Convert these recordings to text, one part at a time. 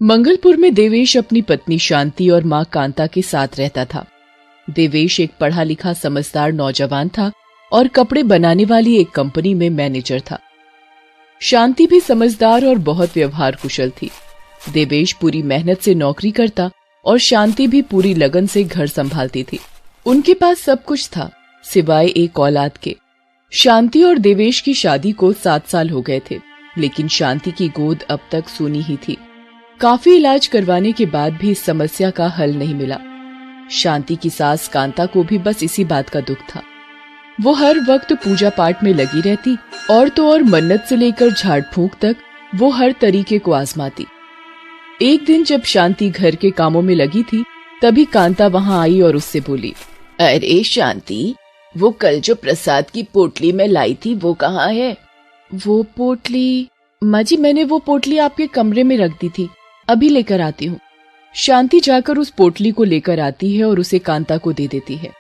मंगलपुर में देवेश अपनी पत्नी शांति और मां कांता के साथ रहता था। देवेश एक पढ़ा लिखा समझदार नौजवान था और कपड़े बनाने वाली एक कंपनी में मैनेजर था। शांति भी समझदार और बहुत व्यवहार कुशल थी। देवेश पूरी मेहनत से नौकरी करता और शांति भी पूरी लगन से घर संभालती थी। उनके पास सब कुछ था सिवाय एक औलाद के। शांति और देवेश की शादी को 7 साल हो गए थे, लेकिन शांति की गोद अब तक सूनी ही थी। काफी इलाज करवाने के बाद भी इस समस्या का हल नहीं मिला। शांति की सास कांता को भी बस इसी बात का दुख था। वो हर वक्त पूजा पाठ में लगी रहती और तो और मन्नत से लेकर झाड़ फूंक तक वो हर तरीके को आजमाती। एक दिन जब शांति घर के कामों में लगी थी, तभी कांता वहां आई और उससे बोली, अरे शांति, वो कल जो प्रसाद की पोटली में लाई थी वो कहाँ है? वो पोटली? माँ जी, मैंने वो पोटली आपके कमरे में रख दी थी, अभी लेकर आती हूँ। शांति जाकर उस पोटली को लेकर आती है और उसे कांता को दे देती है।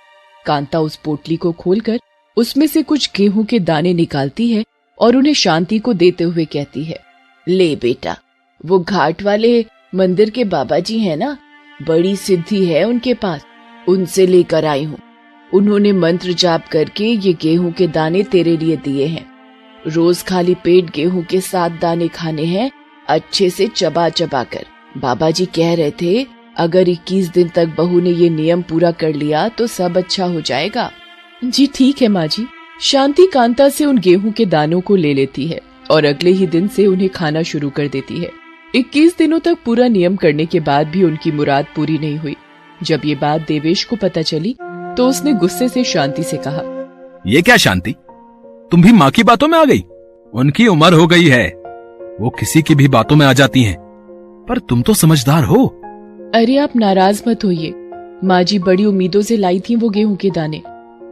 कांता उस पोटली को खोलकर उसमें से कुछ गेहूं के दाने निकालती है और उन्हें शांति को देते हुए कहती है, ले बेटा, वो घाट वाले मंदिर के बाबा जी हैं ना, बड़ी सिद्धि है उनके पास, उनसे लेकर आई हूँ। उन्होंने मंत्र जाप करके ये गेहूं के दाने तेरे लिए दिए हैं। रोज खाली पेट गेहूं के 7 दाने खाने हैं, अच्छे से चबा चबा कर। बाबा जी कह रहे थे अगर 21 दिन तक बहू ने ये नियम पूरा कर लिया तो सब अच्छा हो जाएगा। जी ठीक है माँ जी। शांति कांता से उन गेहूं के दानों को ले लेती है और अगले ही दिन से उन्हें खाना शुरू कर देती है। 21 दिनों तक पूरा नियम करने के बाद भी उनकी मुराद पूरी नहीं हुई। जब ये बात देवेश को पता चली तो उसने गुस्से से शांति से कहा, ये क्या शांति, तुम भी माँ की बातों में आ गई? उनकी उम्र हो गई है, वो किसी की भी बातों में आ जाती हैं, पर तुम तो समझदार हो। अरे आप नाराज मत होइए, माँ जी बड़ी उम्मीदों से लाई थी वो गेहूं के दाने,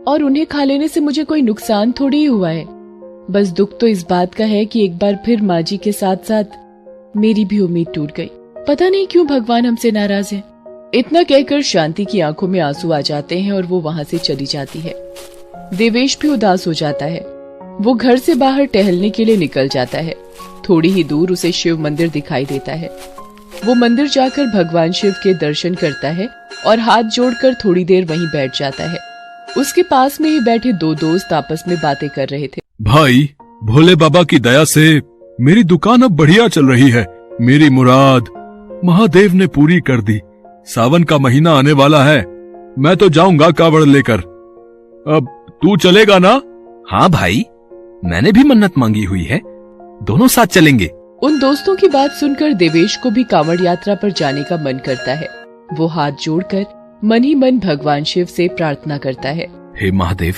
और उन्हें खा लेने से मुझे कोई नुकसान थोड़ी ही हुआ है। बस दुख तो इस बात का है कि एक बार फिर माँ जी के साथ साथ मेरी भी उम्मीद टूट गई। पता नहीं क्यों भगवान हमसे नाराज है। इतना कहकर शांति की आंखों में आंसू आ जाते हैं और वो वहां से चली जाती है। देवेश भी उदास हो जाता है। वो घर से बाहर टहलने के लिए निकल जाता है। थोड़ी ही दूर उसे शिव मंदिर दिखाई देता है। वो मंदिर जाकर भगवान शिव के दर्शन करता है और हाथ जोड़कर थोड़ी देर वहीं बैठ जाता है। उसके पास में ही बैठे 2 दोस्त आपस में बातें कर रहे थे। भाई, भोले बाबा की दया से मेरी दुकान अब बढ़िया चल रही है। मेरी मुराद महादेव ने पूरी कर दी। सावन का महीना आने वाला है, मैं तो जाऊंगा कावड़ लेकर। अब तू चलेगा ना? हाँ भाई, मैंने भी मन्नत मांगी हुई है, दोनों साथ चलेंगे। उन दोस्तों की बात सुनकर देवेश को भी कांवड़ यात्रा पर जाने का मन करता है। वो हाथ जोड़कर मन ही मन भगवान शिव से प्रार्थना करता है, हे महादेव,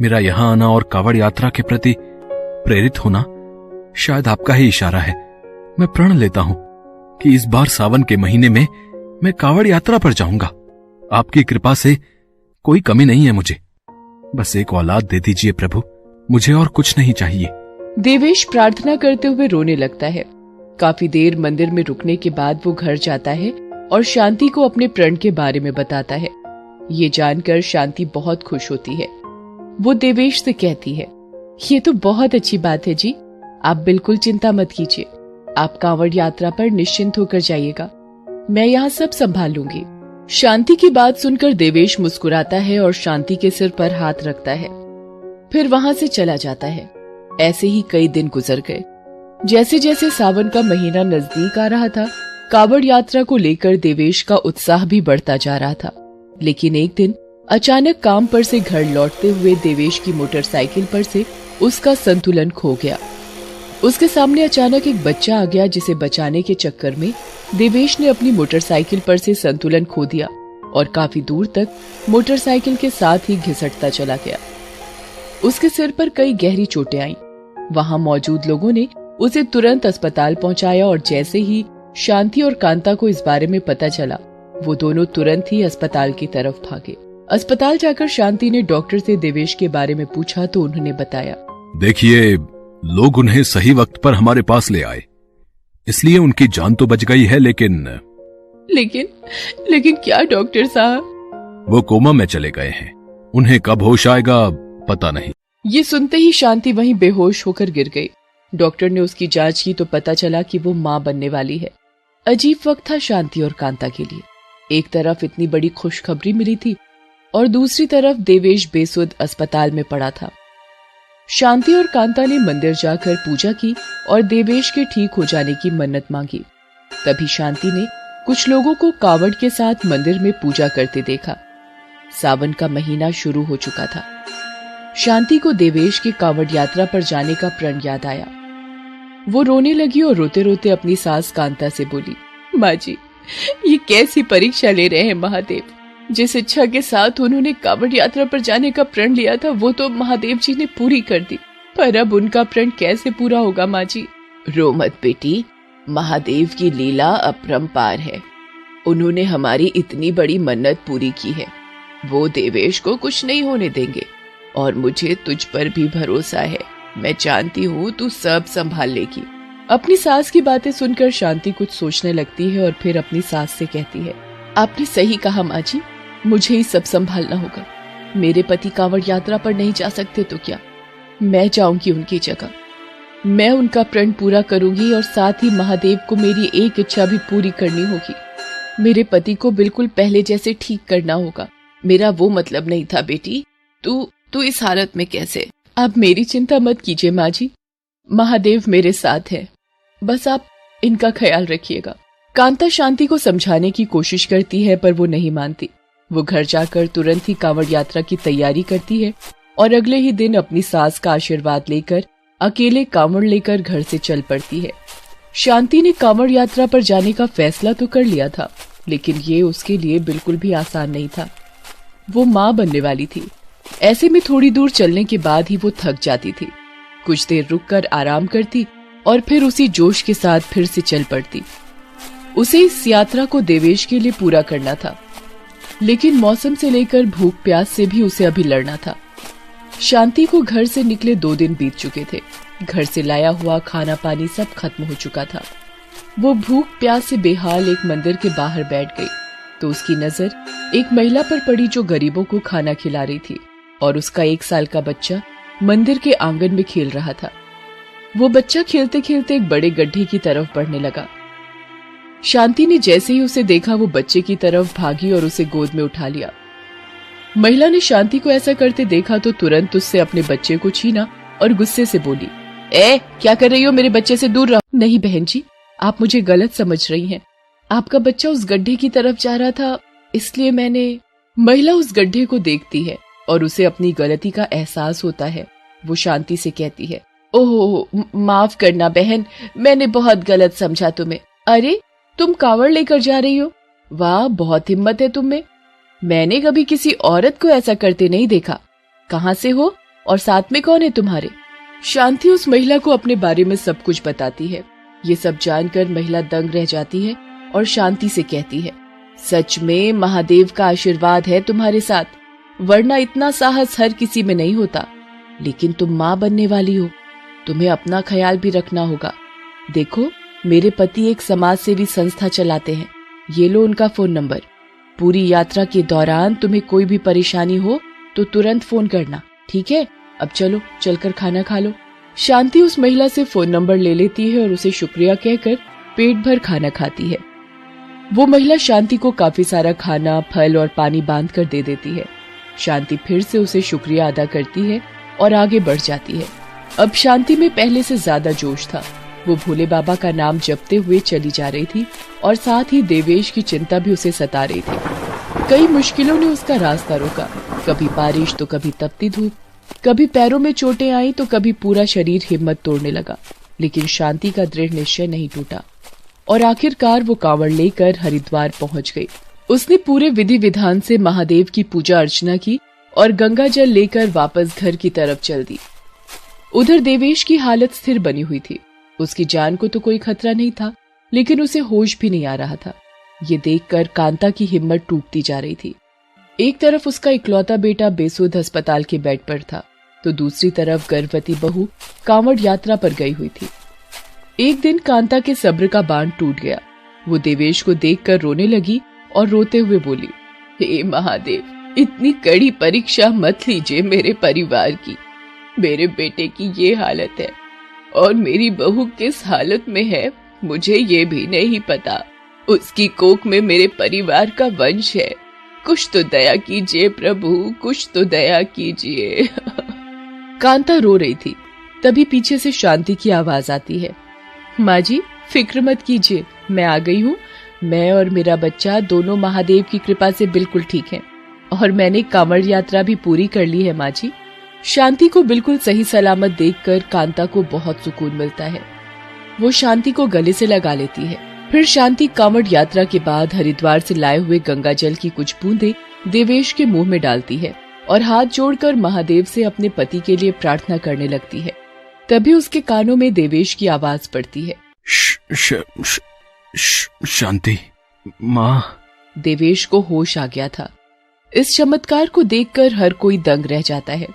मेरा यहाँ आना और कावड़ यात्रा के प्रति प्रेरित होना शायद आपका ही इशारा है। मैं प्रण लेता हूँ कि इस बार सावन के महीने में मैं कावड़ यात्रा पर जाऊंगा। आपकी कृपा से कोई कमी नहीं है मुझे, बस एक औलाद दे दीजिए प्रभु, मुझे और कुछ नहीं चाहिए। देवेश प्रार्थना करते हुए रोने लगता है। काफी देर मंदिर में रुकने के बाद वो घर जाता है और शांति को अपने प्रण के बारे में बताता है। ये जानकर शांति बहुत खुश होती है। वो देवेश से कहती है, ये तो बहुत अच्छी बात है जी, आप बिल्कुल चिंता मत कीजिए। आप कांवड़ यात्रा पर निश्चिंत होकर जाइएगा, मैं यहाँ सब संभाल लूंगी। शांति की बात सुनकर देवेश मुस्कुराता है और शांति के सिर पर हाथ रखता है, फिर वहां से चला जाता है। ऐसे ही कई दिन गुजर गए। जैसे जैसे सावन का महीना नजदीक आ रहा था, कावड़ यात्रा को लेकर देवेश का उत्साह भी बढ़ता जा रहा था। लेकिन एक दिन अचानक काम पर से घर लौटते हुए देवेश की मोटरसाइकिल पर से उसका संतुलन खो गया। उसके सामने अचानक एक बच्चा आ गया, जिसे बचाने के चक्कर में देवेश ने अपनी मोटरसाइकिल पर से संतुलन खो दिया और काफी दूर तक मोटरसाइकिल के साथ ही घिसटता चला गया। उसके सिर पर कई गहरी चोटें आईं। वहां मौजूद लोगों ने उसे तुरंत अस्पताल पहुंचाया और जैसे ही शांति और कांता को इस बारे में पता चला, वो दोनों तुरंत ही अस्पताल की तरफ भागे। अस्पताल जाकर शांति ने डॉक्टर से देवेश के बारे में पूछा तो उन्होंने बताया, देखिए, लोग उन्हें सही वक्त पर हमारे पास ले आए, इसलिए उनकी जान तो बच गई है, लेकिन क्या डॉक्टर साहब? वो कोमा में चले गए हैं, उन्हें कब होश आएगा पता नहीं। ये सुनते ही शांति वहीं बेहोश होकर गिर गई। डॉक्टर ने उसकी जांच की तो पता चला कि वो मां बनने वाली है। अजीब वक्त था शांति और कांता के लिए। एक तरफ इतनी बड़ी खुशखबरी मिली थी और दूसरी तरफ देवेश बेसुध अस्पताल में पड़ा था। शांति और कांता ने मंदिर जाकर पूजा की और देवेश के ठीक हो जाने की मन्नत मांगी। तभी शांति ने कुछ लोगों को कावड़ के साथ मंदिर में पूजा करते देखा। सावन का महीना शुरू हो चुका था। शांति को देवेश की कावड़ यात्रा पर जाने का प्रण याद आया। वो रोने लगी और रोते रोते अपनी सास कांता से बोली, माँ जी, ये कैसी परीक्षा ले रहे हैं महादेव। जिस इच्छा के साथ उन्होंने कावड़ यात्रा पर जाने का प्रण लिया था वो तो महादेव जी ने पूरी कर दी, पर अब उनका प्रण कैसे पूरा होगा माँ जी। रो मत बेटी, महादेव की लीला अपरंपार है। उन्होंने हमारी इतनी बड़ी मन्नत पूरी की है। वो देवेश को कुछ नहीं होने देंगे और मुझे तुझ पर भी भरोसा है। मैं जानती हूँ तू सब संभाल लेगी। अपनी सास की बातें सुनकर शांति कुछ सोचने लगती है और फिर अपनी सास से कहती है, आपने सही कहा माँ जी, मुझे ही सब संभालना होगा। मेरे पति कांवड़ यात्रा पर नहीं जा सकते तो क्या, मैं जाऊंगी उनकी जगह। मैं उनका प्रण पूरा करूंगी और साथ ही महादेव को मेरी एक इच्छा भी पूरी करनी होगी। मेरे पति को बिल्कुल पहले जैसे ठीक करना होगा। मेरा वो मतलब नहीं था बेटी। तू इस हालत में कैसे? आप मेरी चिंता मत कीजिए माँ जी, महादेव मेरे साथ है, बस आप इनका ख्याल रखिएगा। कांता शांति को समझाने की कोशिश करती है पर वो नहीं मानती। वो घर जाकर तुरंत ही कांवड़ यात्रा की तैयारी करती है और अगले ही दिन अपनी सास का आशीर्वाद लेकर अकेले कांवड़ लेकर घर से चल पड़ती है। शांति ने कांवड़ यात्रा पर जाने का फैसला तो कर लिया था, लेकिन ये उसके लिए बिल्कुल भी आसान नहीं था। वो माँ बनने वाली थी। ऐसे में थोड़ी दूर चलने के बाद ही वो थक जाती थी। कुछ देर रुककर आराम करती और फिर उसी जोश के साथ फिर से चल पड़ती। उसे इस यात्रा को देवेश के लिए पूरा करना था, लेकिन मौसम से लेकर भूख प्यास से भी उसे अभी लड़ना था। शांति को घर से निकले 2 दिन बीत चुके थे। घर से लाया हुआ खाना पानी सब खत्म हो चुका था। वो भूख प्यास से बेहाल एक मंदिर के बाहर बैठ गई तो उसकी नजर एक महिला पर पड़ी जो गरीबों को खाना खिला रही थी और उसका 1 साल का बच्चा मंदिर के आंगन में खेल रहा था। वो बच्चा खेलते खेलते एक बड़े गड्ढे की तरफ बढ़ने लगा। शांति ने जैसे ही उसे देखा वो बच्चे की तरफ भागी और उसे गोद में उठा लिया। महिला ने शांति को ऐसा करते देखा तो तुरंत उससे अपने बच्चे को छीना और गुस्से से बोली, क्या कर रही हो, मेरे बच्चे से दूर रहो। नहीं बहन जी, आप मुझे गलत समझ रही हैं। आपका बच्चा उस गड्ढे की तरफ जा रहा था, इसलिए मैंने। महिला उस गड्ढे को देखती है और उसे अपनी गलती का एहसास होता है। वो शांति से कहती है, ओह माफ करना बहन, मैंने बहुत गलत समझा तुम्हें। अरे तुम कावड़ लेकर जा रही हो, वाह बहुत हिम्मत है तुम में। मैंने कभी किसी औरत को ऐसा करते नहीं देखा। कहाँ से हो और साथ में कौन है तुम्हारे? शांति उस महिला को अपने बारे में सब कुछ बताती है। ये सब जानकर महिला दंग रह जाती है और शांति से कहती है, सच में महादेव का आशीर्वाद है तुम्हारे साथ, वरना इतना साहस हर किसी में नहीं होता। लेकिन तुम माँ बनने वाली हो, तुम्हें अपना ख्याल भी रखना होगा। देखो मेरे पति एक समाज सेवी संस्था चलाते हैं, ये लो उनका फोन नंबर। पूरी यात्रा के दौरान तुम्हें कोई भी परेशानी हो तो तुरंत फोन करना, ठीक है? अब चलो चलकर खाना खा लो। शांति उस महिला से फोन नंबर ले लेती है और उसे शुक्रिया कहकर पेट भर खाना खाती है। वो महिला शांति को काफी सारा खाना, फल और पानी बांध कर दे देती है। शांति फिर से उसे शुक्रिया अदा करती है और आगे बढ़ जाती है। अब शांति में पहले से ज्यादा जोश था। वो भोले बाबा का नाम जपते हुए चली जा रही थी और साथ ही देवेश की चिंता भी उसे सता रही थी। कई मुश्किलों ने उसका रास्ता रोका, कभी बारिश तो कभी तपती धूप, कभी पैरों में चोटें आई तो कभी पूरा शरीर हिम्मत तोड़ने लगा। लेकिन शांति का दृढ़ निश्चय नहीं टूटा और आखिरकार वो कांवड़ लेकर हरिद्वार पहुंच गई। उसने पूरे विधि विधान से महादेव की पूजा अर्चना की और गंगा जल लेकर वापस घर की तरफ चल दी। उधर देवेश की हालत स्थिर बनी हुई थी। उसकी जान को तो कोई खतरा नहीं था, लेकिन उसे होश भी नहीं आ रहा था। ये देखकर कांता की हिम्मत टूटती जा रही थी। एक तरफ उसका इकलौता बेटा बेसुध अस्पताल के बेड पर था तो दूसरी तरफ गर्भवती बहू कांवड़ यात्रा पर गई हुई थी। एक दिन कांता के सब्र का बांध टूट गया। वो देवेश को देखकर रोने लगी और रोते हुए बोली, हे महादेव, इतनी कड़ी परीक्षा मत लीजिए मेरे परिवार की। मेरे बेटे की ये हालत है और मेरी बहू किस हालत में है मुझे ये भी नहीं पता। उसकी कोख में मेरे परिवार का वंश है। कुछ तो दया कीजिए प्रभु, कुछ तो दया कीजिए। कांता रो रही थी। तभी पीछे से शांति की आवाज आती है। माँ जी, फिक्र मत कीजिए, मैं आ गई हूँ। मैं और मेरा बच्चा दोनों महादेव की कृपा से बिल्कुल ठीक हैं और मैंने कांवड़ यात्रा भी पूरी कर ली है। माँ जी, शांति को बिल्कुल सही सलामत देखकर कांता को बहुत सुकून मिलता है। वो शांति को गले से लगा लेती है। फिर शांति कांवड़ यात्रा के बाद हरिद्वार से लाए हुए गंगा जल की कुछ बूंदें देवेश के मुंह में डालती है और हाथ जोड़कर महादेव से अपने पति के लिए प्रार्थना करने लगती है। तभी उसके कानों में देवेश की आवाज पड़ती है। शांति माँ। देवेश को होश आ गया था। इस चमत्कार को देखकर हर कोई दंग रह जाता है,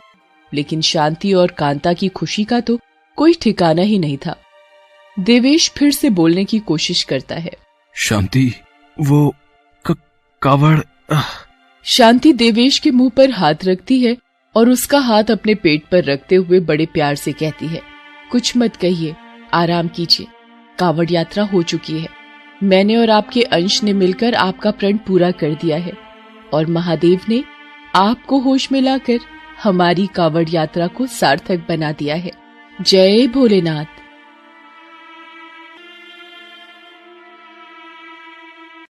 लेकिन शांति और कांता की खुशी का तो कोई ठिकाना ही नहीं था। देवेश फिर से बोलने की कोशिश करता है। शांति, वो कावड़। शांति देवेश के मुंह पर हाथ रखती है और उसका हाथ अपने पेट पर रखते हुए बड़े प्यार से कहती है, कुछ मत कहिए, आराम कीजिए। कांवड़ यात्रा हो चुकी है। मैंने और आपके अंश ने मिलकर आपका प्रण पूरा कर दिया है और महादेव ने आपको होश में लाकर हमारी कांवड़ यात्रा को सार्थक बना दिया है। जय भोलेनाथ।